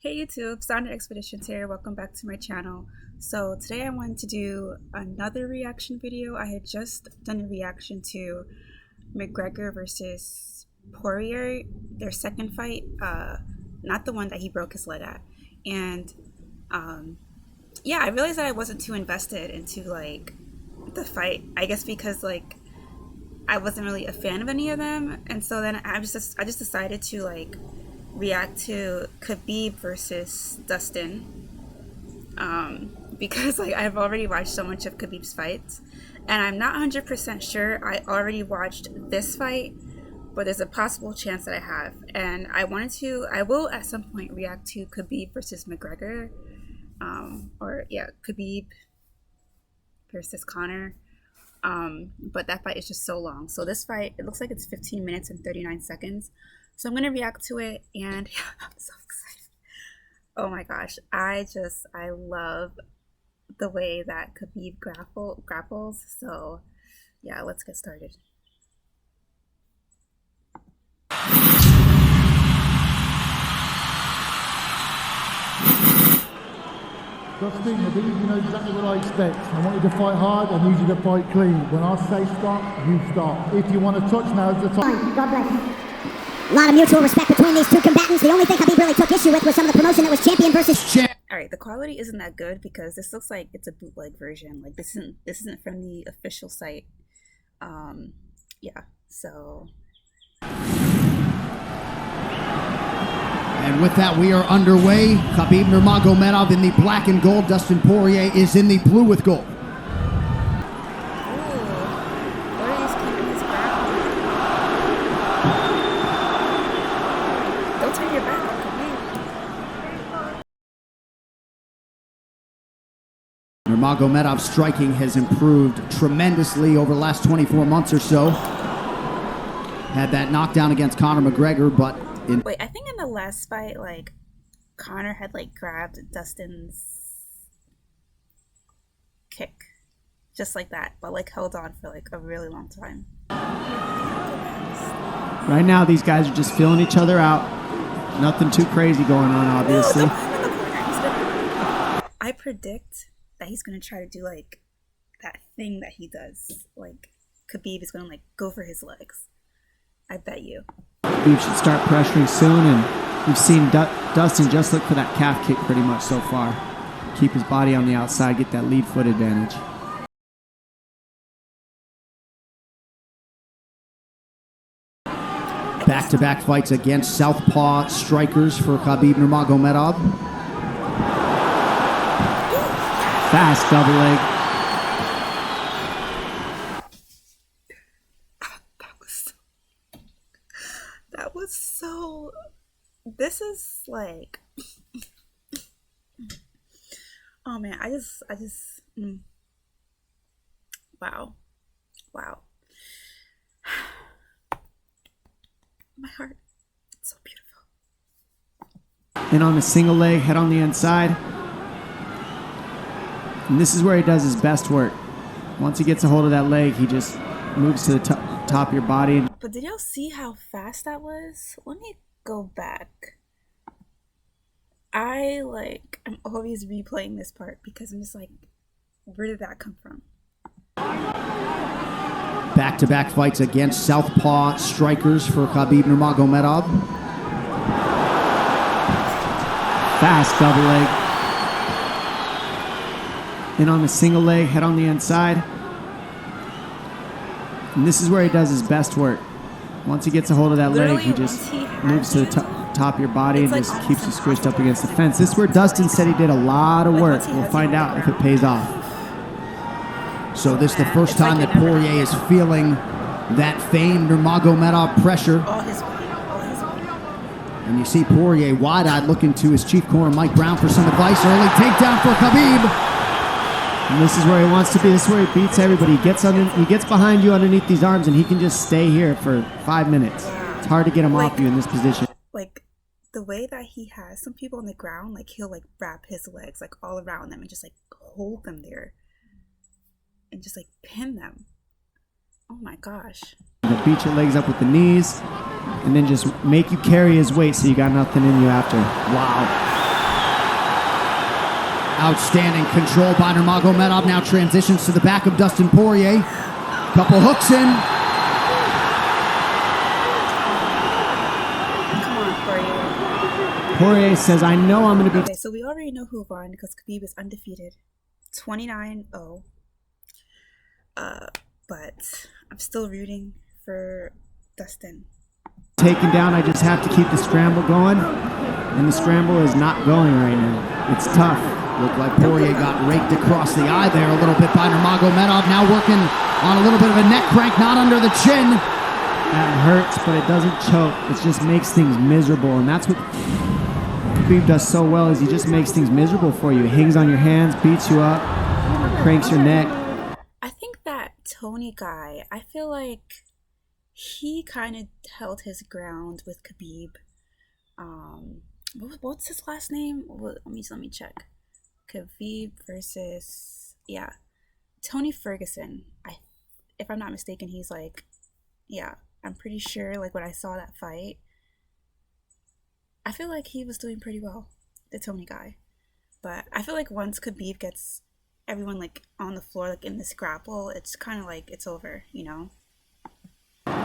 Hey YouTube, Sounder Expeditions here. Welcome back to my channel. So today I wanted to do another reaction video. I had just done a reaction to McGregor versus Poirier, their second fight, not the one that he broke his leg at. And yeah, I realized that I wasn't too invested into like the fight. I guess because like I wasn't really a fan of any of them, and so then I just decided to like react to Khabib versus Dustin because like I've already watched so much of Khabib's fights, and I'm not 100% sure I already watched this fight, but there's a possible chance that I have, and I will at some point react to Khabib versus McGregor, or yeah, Khabib versus Conor, but that fight is just so long. So this fight, it looks like it's 15 minutes and 39 seconds. So I'm going to react to it, and yeah, I'm so excited. Oh my gosh. I love the way that Khabib grapples. So yeah, let's get started. Dustin, I believe you know exactly what I expect. I want you to fight hard, I need you to fight clean. When I say stop, you stop. If you want to touch, now's the time. God bless. A lot of mutual respect between these two combatants. The only thing Khabib really took issue with was some of the promotion that was champion versus champ. Alright, the quality isn't that good because this looks like it's a bootleg version. Like this isn't from the official site. Yeah, so. And with that, we are underway. Khabib Nurmagomedov in the black and gold. Dustin Poirier is in the blue with gold. Nurmagomedov's striking has improved tremendously over the last 24 months or so. Had that knockdown against Conor McGregor, but wait, I think in the last fight, like Conor had like grabbed Dustin's kick, just like that, but like held on for like a really long time. Right now, these guys are just feeling each other out. Nothing too crazy going on, obviously. I predict that he's gonna try to do like that thing that he does. Like Khabib is gonna like go for his legs. I bet you. Khabib should start pressuring soon, and we've seen Dustin just look for that calf kick pretty much so far. Keep his body on the outside, get that lead foot advantage. Back-to-back fights against southpaw strikers for Khabib Nurmagomedov. Fast double leg. That was so. This is like. Oh man, I just. Wow. My heart. It's so beautiful. And on a single leg, head on the inside. And this is where he does his best work. Once he gets a hold of that leg, he just moves to the top of your body. But did y'all see how fast that was? Let me go back. I'm always replaying this part because I'm just like, where did that come from? Back-to-back fights against southpaw strikers for Khabib Nurmagomedov. Fast double leg. And on a single leg, head on the inside. And this is where he does his best work. Once he gets a hold of that leg, he just moves to the top of your body and just keeps you squished up against the fence. This is where Dustin said he did a lot of work. We'll find out if it pays off. So this is the first time that Poirier is feeling that famed Nurmagomedov pressure. All his weight. And you see Poirier wide-eyed looking to his chief corner, Mike Brown, for some advice. Early takedown for Khabib. And this is where he wants to be. This is where he beats everybody. He gets behind you underneath these arms, and he can just stay here for 5 minutes. It's hard to get him off you in this position. Like the way that he has some people on the ground, like he'll like wrap his legs like all around them and just like hold them there and just like pin them. Oh my gosh. Beat your legs up with the knees, and then just make you carry his weight so you got nothing in you after. Wow. Outstanding control by Nurmagomedov. Now transitions to the back of Dustin Poirier. Couple hooks in. Come on, Poirier. Poirier says, I know I'm going to be... Okay, so we already know who won because Khabib is undefeated. 29-0. But I'm still rooting for Dustin. Taken down, I just have to keep the scramble going. And the scramble is not going right now. It's tough. Looked like Poirier got raked across the eye there a little bit by Nurmagomedov. Now working on a little bit of a neck crank, not under the chin. That hurts, but it doesn't choke. It just makes things miserable. And that's what Khabib does so well, is he just makes things miserable for you. He hangs on your hands, beats you up, cranks your neck. I think that Tony guy, I feel like he kind of held his ground with Khabib. What's his last name? Let me check. Khabib versus Tony Ferguson. If I'm not mistaken, he's like, I'm pretty sure. Like when I saw that fight, I feel like he was doing pretty well, the Tony guy. But I feel like once Khabib gets everyone like on the floor, like in this grapple, it's kind of like it's over, you know.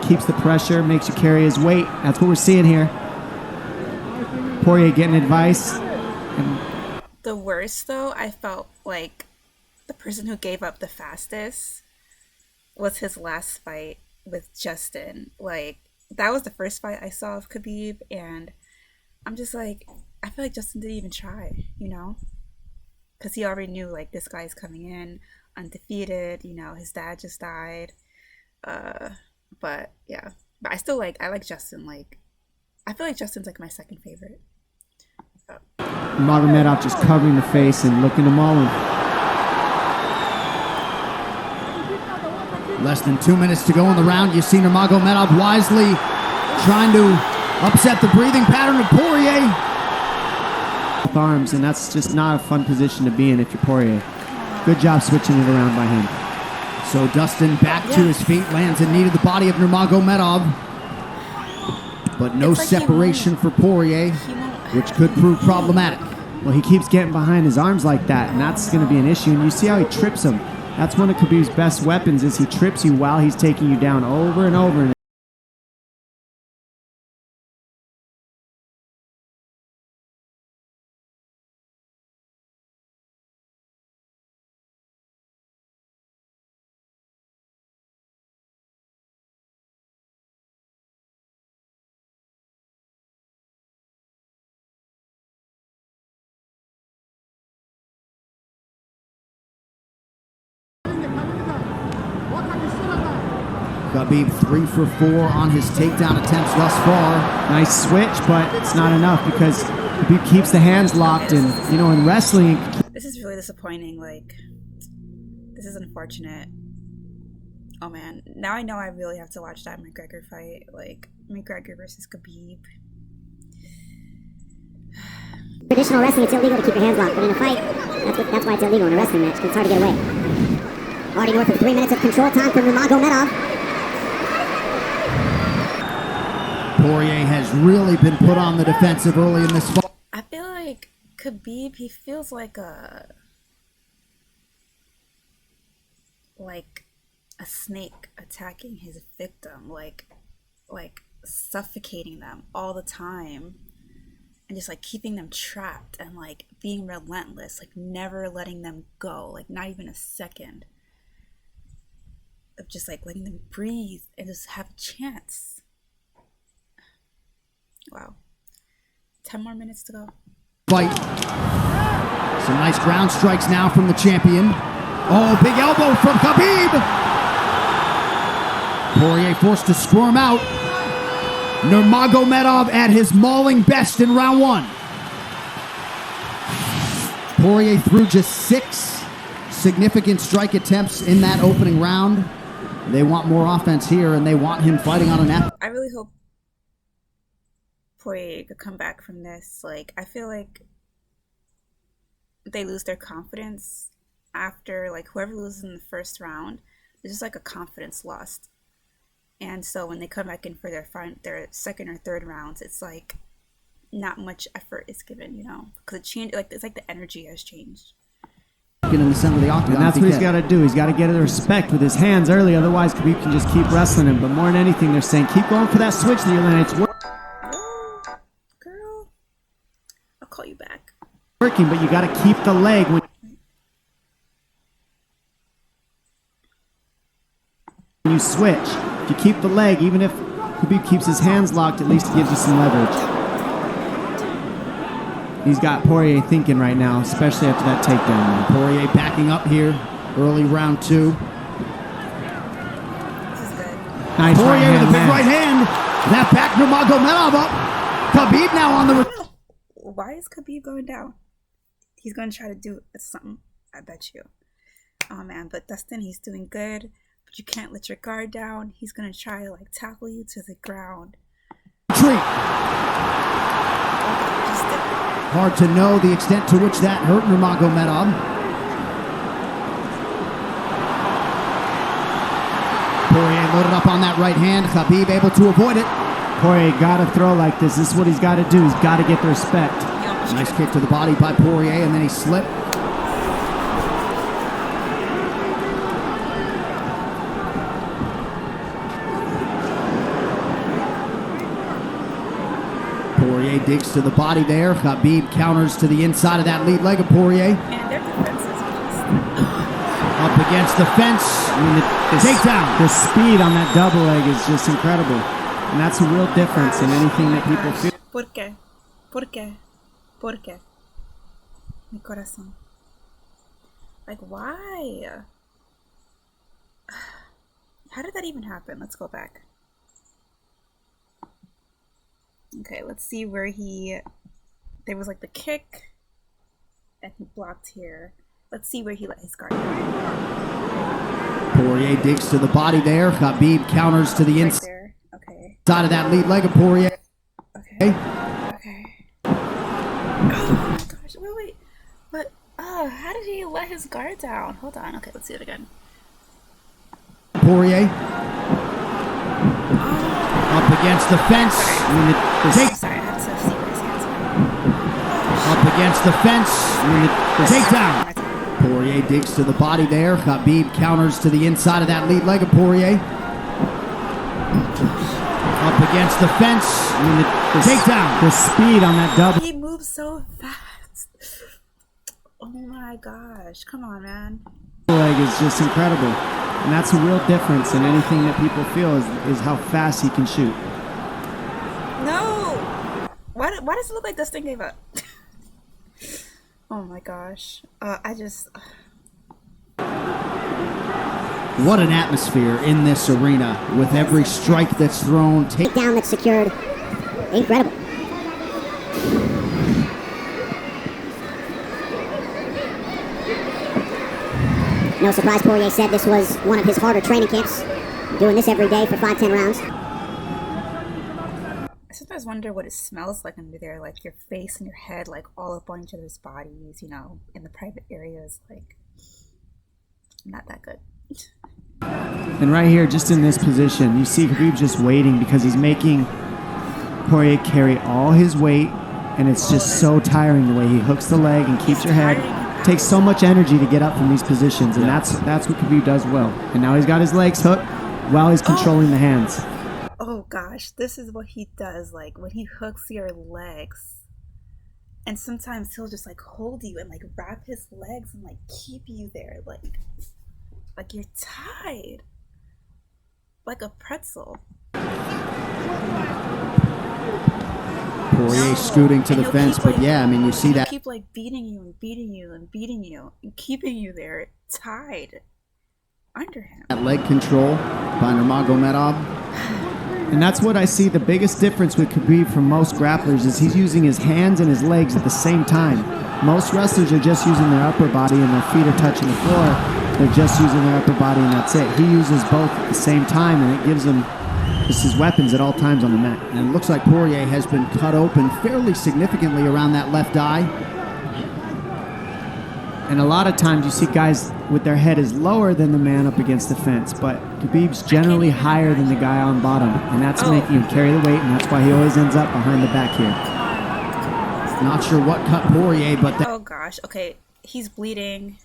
Keeps the pressure, makes you carry his weight. That's what we're seeing here. Poirier getting advice. The worst, though, I felt like the person who gave up the fastest was his last fight with Justin. Like, that was the first fight I saw of Khabib, and I'm just like, I feel like Justin didn't even try, you know? Because he already knew, like, this guy's coming in undefeated, you know, his dad just died. But I still I like Justin. Like, I feel like Justin's like my second favorite. Nurmagomedov just covering the face and looking to maul him. Less than 2 minutes to go in the round. You see Nurmagomedov wisely trying to upset the breathing pattern of Poirier. With arms, and that's just not a fun position to be in if you're Poirier. Good job switching it around by him. So Dustin back to his feet, lands in knee to the body of Nurmagomedov. But no separation for Poirier, which could prove problematic. Well, he keeps getting behind his arms like that, and that's going to be an issue. And you see how he trips him. That's one of Khabib's best weapons, is he trips you while he's taking you down over and over. Khabib 3 for 4 on his takedown attempts thus far. Nice switch, but it's not enough because Khabib keeps the hands locked, and you know, in wrestling. This is really disappointing. Like, this is unfortunate. Oh man, now I know I really have to watch that McGregor fight. Like, McGregor versus Khabib. Traditional wrestling, it's illegal to keep your hands locked, but in a fight, that's why it's illegal in a wrestling match, because it's hard to get away. Already north of 3 minutes of control time for Nurmagomedov. Poirier has really been put on the defensive early in this fight. I feel like Khabib, he feels like a snake attacking his victim, like suffocating them all the time, and just like keeping them trapped and like being relentless, like never letting them go, like not even a second of just like letting them breathe and just have a chance. Wow. 10 more minutes to go. Fight. Some nice ground strikes now from the champion. Oh, big elbow from Khabib. Poirier forced to squirm out. Nurmagomedov at his mauling best in round 1. Poirier threw just 6 significant strike attempts in that opening round. They want more offense here, and they want him fighting on an effort. I really hope Poirier could come back from this. Like, I feel like they lose their confidence after, like, whoever loses in the first round, it's just like a confidence lost. And so when they come back in for their second or third rounds, it's like not much effort is given, you know, because it's like the energy has changed. get in the center of the octagon. And that's what he's got to do. He's got to get the respect with his hands early. Otherwise, Khabib can just keep wrestling him. But more than anything, they're saying keep going for that switch that you're landing. It's Girl, I'll call you back. working, but you got to keep the leg. When you switch, if you keep the leg, even if Khabib keeps his hands locked, at least it gives you some leverage. He's got Poirier thinking right now, especially after that takedown. Poirier backing up here, early round 2. This is good. Nice Poirier with a big man. right hand. That back Nurmagomedov up. Khabib now on the... Why is Khabib going down? He's going to try to do something, I bet you. Oh, man, but Dustin, he's doing good. But you can't let your guard down. He's going to try to, like, tackle you to the ground. Retreat. Okay, just did it. Hard to know the extent to which that hurt Nurmagomedov. Poirier loaded up on that right hand. Khabib able to avoid it. Poirier got to throw like this. This is what he's got to do. He's got to get the respect. Nice kick to the body by Poirier, and then he slipped. Poirier digs to the body there. Khabib counters to the inside of that lead leg of Poirier. Man, their defense is just... Up against the fence. Takedown. The speed on that double leg is just incredible. And that's a real difference in anything that people feel. ¿Por qué? ¿Por qué? ¿Por qué? Mi corazón. Like, why? How did that even happen? Let's go back. Okay, let's see where there was like the kick and he blocked here. Let's see where he let his guard down. Poirier digs to the body there. Khabib counters to the Right inside there. Okay. of that lead leg of Poirier. Okay. Okay. Oh my gosh. Wait. What? How did he let his guard down? Hold on. Okay, let's see it again. Poirier. Up against the fence. I'm sorry, I had to see where his hands were. Up against the fence. Takedown. Poirier digs to the body there. Khabib counters to the inside of that lead leg of Poirier. Up against the fence. Takedown. The speed on that double. He moves so fast. Oh my gosh. Come on, man. leg is just incredible. And that's a real difference in anything that people feel is how fast he can shoot. No! Why does it look like Dustin gave up? Oh my gosh. What an atmosphere in this arena with every strike that's thrown. Takedown that's secured. Incredible. No surprise, Poirier said this was one of his harder training camps. Doing this every day for 5-10 rounds. I sometimes wonder what it smells like under there, like your face and your head, like all up on each other's bodies, you know, in the private areas, like, not that good. And right here, just in this position, you see Khabib just waiting because he's making Poirier carry all his weight, and it's just so tiring the way he hooks the leg and keeps your head. It takes so much energy to get up from these positions, and that's what Khabib does well. And now he's got his legs hooked while he's controlling the hands. Oh gosh, this is what he does, like when he hooks your legs. And sometimes he'll just like hold you and like wrap his legs and like keep you there, like you're tied. Like a pretzel. Poirier scooting to the fence, but yeah, I mean, you see that. Keep like beating you and beating you and beating you and keeping you there tied under him. That leg control by Nurmagomedov. And that's what I see the biggest difference with Khabib from most grapplers is he's using his hands and his legs at the same time. Most wrestlers are just using their upper body and their feet are touching the floor. They're just using their upper body and that's it. He uses both at the same time and it gives him just his weapons at all times on the mat. And it looks like Poirier has been cut open fairly significantly around that left eye. And a lot of times you see guys with their head is lower than the man up against the fence, but Khabib's generally higher than the guy on bottom, and that's making him carry the weight, and that's why he always ends up behind the back here. Not sure what cut Poirier, but oh gosh, okay, he's bleeding.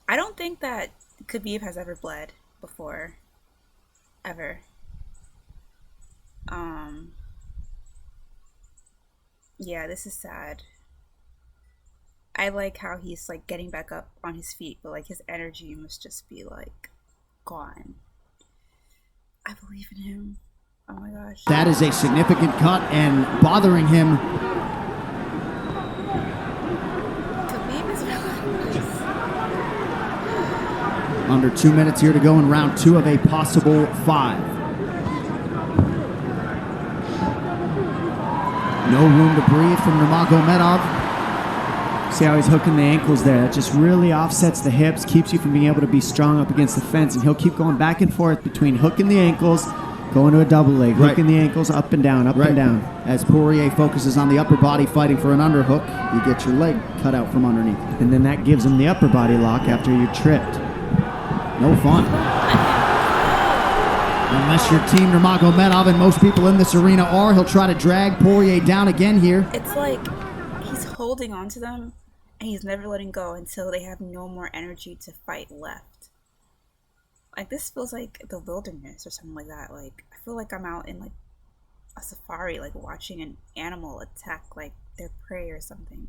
I don't think that Khabib has ever bled before. Ever. Yeah, this is sad. I like how he's like getting back up on his feet, but like his energy must just be like gone. I believe in him. Oh my gosh. That is a significant cut and bothering him. Khabib is relentless. Under 2 minutes here to go in round 2 of a possible 5. No room to breathe from Nurmagomedov. See how he's hooking the ankles there? That just really offsets the hips, keeps you from being able to be strong up against the fence, and he'll keep going back and forth between hooking the ankles, going to a double leg, hooking the ankles up and down, up and down. As Poirier focuses on the upper body fighting for an underhook, you get your leg cut out from underneath. And then that gives him the upper body lock after you're tripped. No fun. Unless you're Team Nurmagomedov, and most people in this arena are, he'll try to drag Poirier down again here. It's like he's holding on to them, and he's never letting go until they have no more energy to fight left. Like, this feels like the wilderness or something like that. Like, I feel like I'm out in, like, a safari, like, watching an animal attack, like, their prey or something.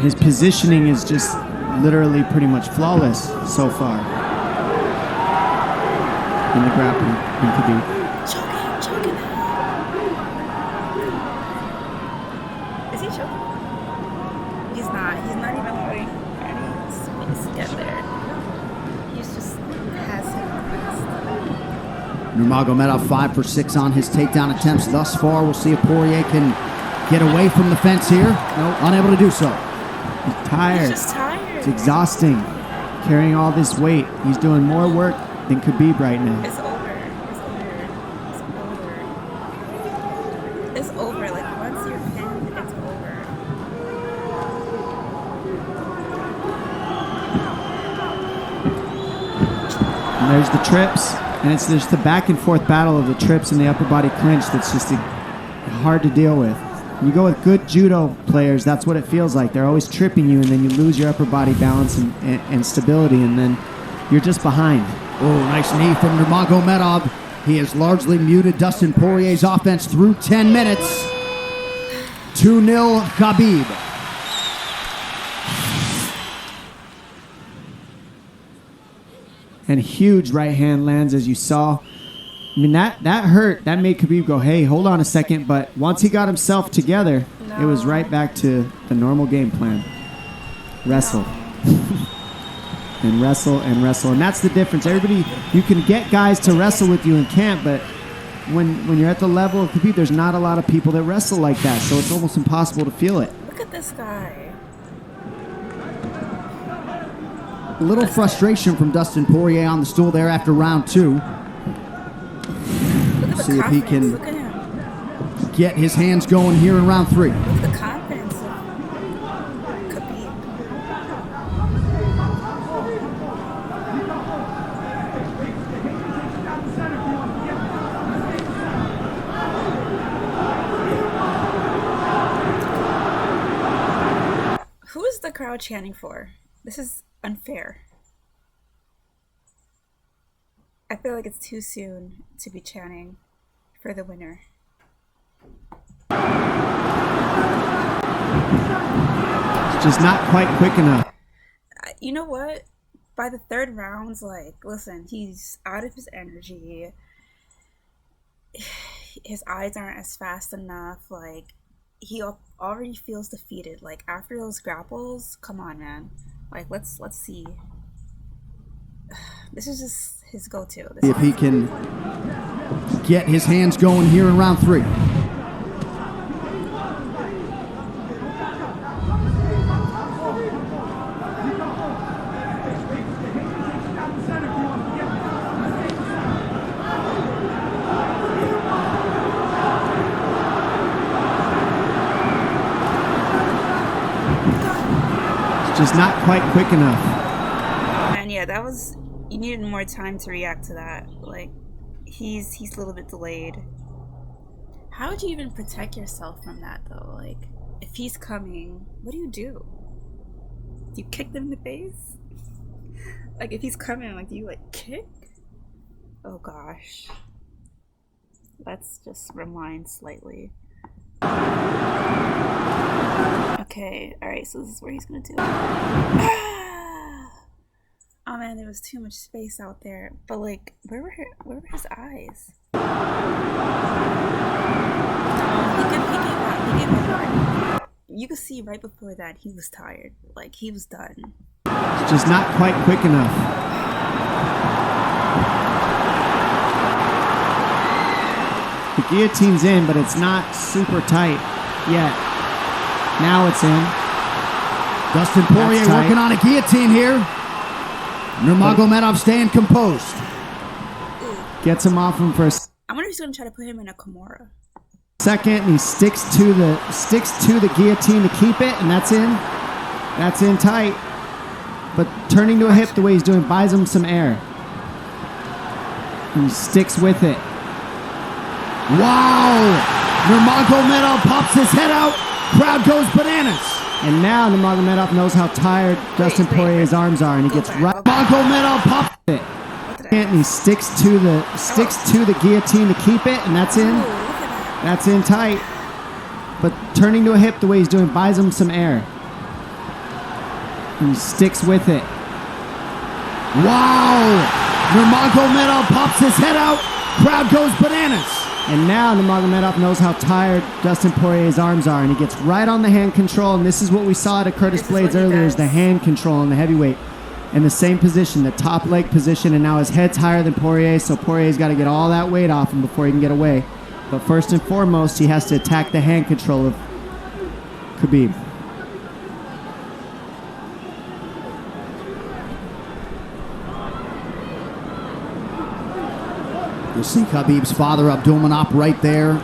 His positioning is just literally pretty much flawless so far in the grappling in Khabib. Choking. Is he choking? He's not even letting any space get there. He's just has him pressed. Nurmagomedov 5 for 6 on his takedown attempts thus far. We'll see if Poirier can get away from the fence here. Nope. Unable to do so. He's tired. He's just tired. It's exhausting. Carrying all this weight. He's doing more work than Khabib right now. It's over. It's over. Like, once you're pinned, it's over. And there's the trips. And it's just the back and forth battle of the trips and the upper body clinch that's just hard to deal with. When you go with good judo players, that's what it feels like. They're always tripping you, and then you lose your upper body balance and stability, and then you're just behind. Oh, nice knee from Nurmagomedov. He has largely muted Dustin Poirier's offense through 10 minutes. 2-0 Khabib. And huge right hand lands, as you saw. I mean, that hurt. That made Khabib go, hey, hold on a second. But once he got himself together, it was right back to the normal game plan. Wrestle. and wrestle and wrestle. And that's the difference. Everybody, you can get guys to wrestle with you in camp, but when you're at the level of Khabib, there's not a lot of people that wrestle like that. So it's almost impossible to feel it. Look at this guy. A little frustration from Dustin Poirier on the stool there after round 2. See if he can get his hands going here in round 3. Look at the confidence of Khabib. Who is the crowd chanting for? This is unfair. I feel like it's too soon to be chanting for the winner. It's just not quite quick enough. You know what? By the third round, like, listen, he's out of his energy. His eyes aren't as fast enough. Like, he already feels defeated. Like, after those grapples, come on, man. Like, let's see. This is just his go-to. If he can get his hands going here in round 3. It's just not quite quick enough. And yeah, that was... You needed more time to react to that. Like, he's a little bit delayed. How would you even protect yourself from that, though? Like, if he's coming, what do you do? Do you kick them in the face? Like, if he's coming, like, do you, like, kick? Oh, gosh. Let's just rewind slightly. Okay, alright, so this is where he's gonna do it. Oh, man, there was too much space out there. But, like, where were his eyes? Oh, he gave up. You could see right before that he was tired. Like, he was done. It's just not quite quick enough. The guillotine's in, but it's not super tight yet. Now it's in. Dustin Poirier working on a guillotine here. Nurmagomedov staying composed. Gets him off him for a I wonder if he's gonna try to put him in a Kimura. second, and he sticks to the guillotine to keep it, and that's in. That's in tight. But turning to a hip the way he's doing buys him some air. And he sticks with it. Wow! Nurmagomedov pops his head out. Crowd goes bananas. And now Nurmagomedov knows how tired Dustin Poirier's arms are, and he gets right. Nurmagomedov pops it. And he sticks to the guillotine to keep it, and that's in. That's in tight. But turning to a hip the way he's doing buys him some air. And he sticks with it. Wow! Nurmagomedov pops his head out. Crowd goes bananas. And now Nurmagomedov knows how tired Dustin Poirier's arms are, and he gets right on the hand control. And this is what we saw at Curtis Blades earlier: is the hand control on the heavyweight. In the same position, the top leg position, and now his head's higher than Poirier, so Poirier's got to get all that weight off him before he can get away. But first and foremost, he has to attack the hand control of Khabib. You see Khabib's father, Abdulmanap, right there.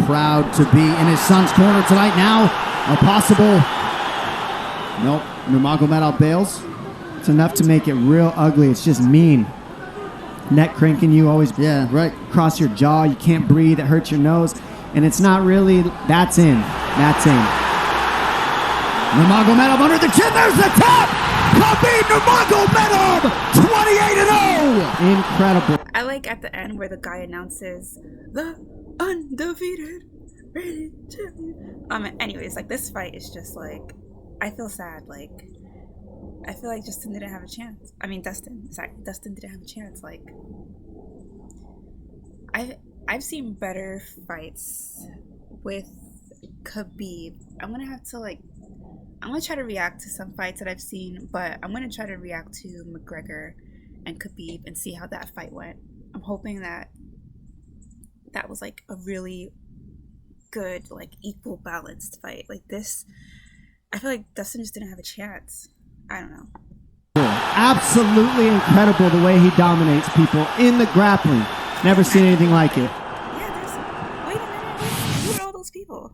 Proud to be in his son's corner tonight. Now, a possible... Nope, Nurmagomedov bails. It's enough to make it real ugly. It's just mean. Neck cranking you, always across your jaw. You can't breathe. It hurts your nose. And it's not really... That's in. That's in. Nurmagomedov under the chin. There's the tap! Khabib Nurmagomedov, 28-0! Incredible. I like at the end where the guy announces the undefeated reigning champion. Anyways, like, this fight is just like, I feel sad. Like, I feel like Dustin didn't have a chance. Dustin didn't have a chance. Like, I've seen better fights with Khabib. I'm gonna try to react to some fights that I've seen, but I'm gonna try to react to McGregor and Khabib and see how that fight went. I'm hoping that was like a really good, like, equal balanced fight. Like this, I feel like Dustin just didn't have a chance. I don't know. Absolutely incredible the way he dominates people in the grappling. Never seen anything like it. Yeah, wait a minute. Who are all those people?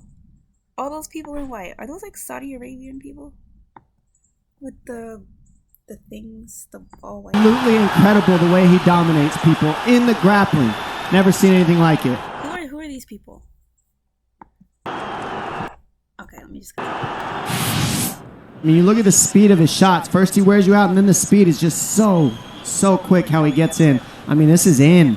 All those people in white, are those like Saudi Arabian people? With the things, the all white. Absolutely incredible the way he dominates people in the grappling. Never seen anything like it. Who are these people? Okay, let me just go. You look at the speed of his shots. First he wears you out, and then the speed is just so quick how he gets in. This is in.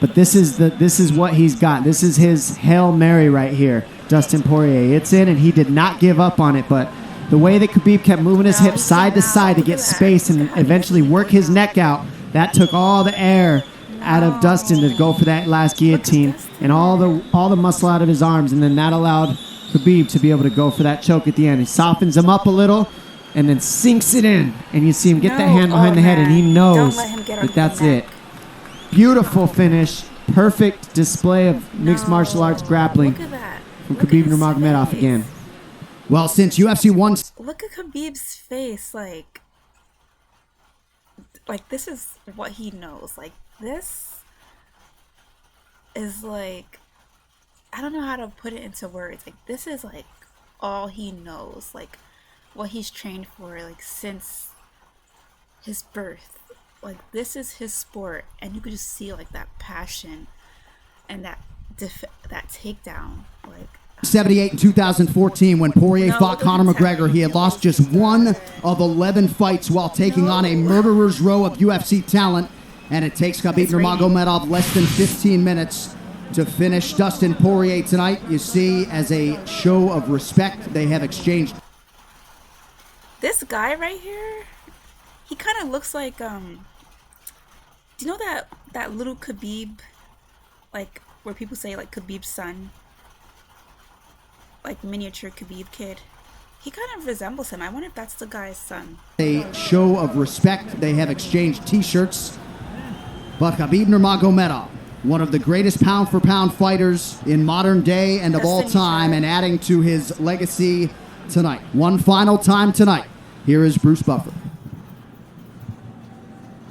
But this is what he's got. This is his Hail Mary right here, Dustin Poirier. It's in, and he did not give up on it, but the way that Khabib kept moving his hips side to side to get space and eventually work his neck out, that took all the air out of Dustin to go for that last guillotine and all the muscle out of his arms, and then that allowed Khabib to be able to go for that choke at the end. He softens him up a little and then sinks it in, and you see him get that hand behind the head, and he knows that that's it. Beautiful finish. Perfect display of mixed martial arts grappling from Khabib Nurmagomedov again. Well, since UFC 1... Look at Khabib's face, like this is what he knows. Like, this is like, I don't know how to put it into words. Like, this is like all he knows, like what he's trained for, like since his birth. Like, this is his sport, and you could just see like that passion and that takedown. Like, 78 in 2014 when Poirier fought Conor McGregor. He had lost just 1 of 11 fights while taking on a murderer's row of UFC talent. And it takes Khabib Nurmagomedov less than 15 minutes to finish Dustin Poirier tonight. You see, as a show of respect, they have exchanged. This guy right here, he kind of looks like, do you know that little Khabib, like, where people say, like, Khabib's son? Like, miniature Khabib kid. He kind of resembles him. I wonder if that's the guy's son. A show of respect. They have exchanged t-shirts. But Khabib Nurmagomedov, one of the greatest pound-for-pound fighters in modern day and of all time, and adding to his legacy tonight. One final time tonight. Here is Bruce Buffer.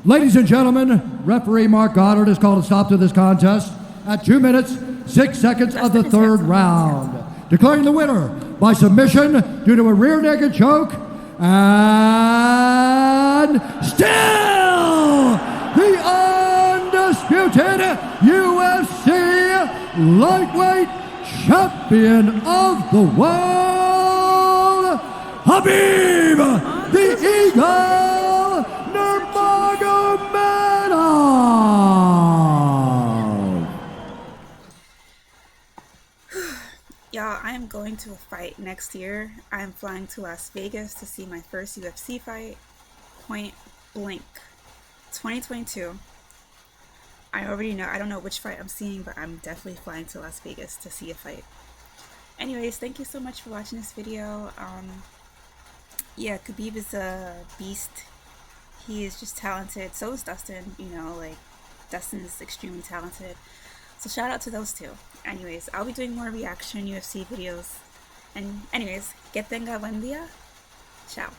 Ladies and gentlemen, referee Mark Goddard has called a stop to this contest at 2 minutes, 6 seconds of the third round. Declaring the winner by submission due to a rear naked choke, and still the undisputed UFC lightweight champion of the world, Khabib the Eagle Nurmagomedov. Y'all, I am going to a fight next year. I am flying to Las Vegas to see my first UFC fight, Point Blank, 2022. I already know, I don't know which fight I'm seeing, but I'm definitely flying to Las Vegas to see a fight. Anyways, thank you so much for watching this video. Yeah, Khabib is a beast. He is just talented. So is Dustin, you know, like, Dustin is extremely talented. So shout out to those two. Anyways, I'll be doing more reaction UFC videos. And anyways, que tenga buen día. Ciao.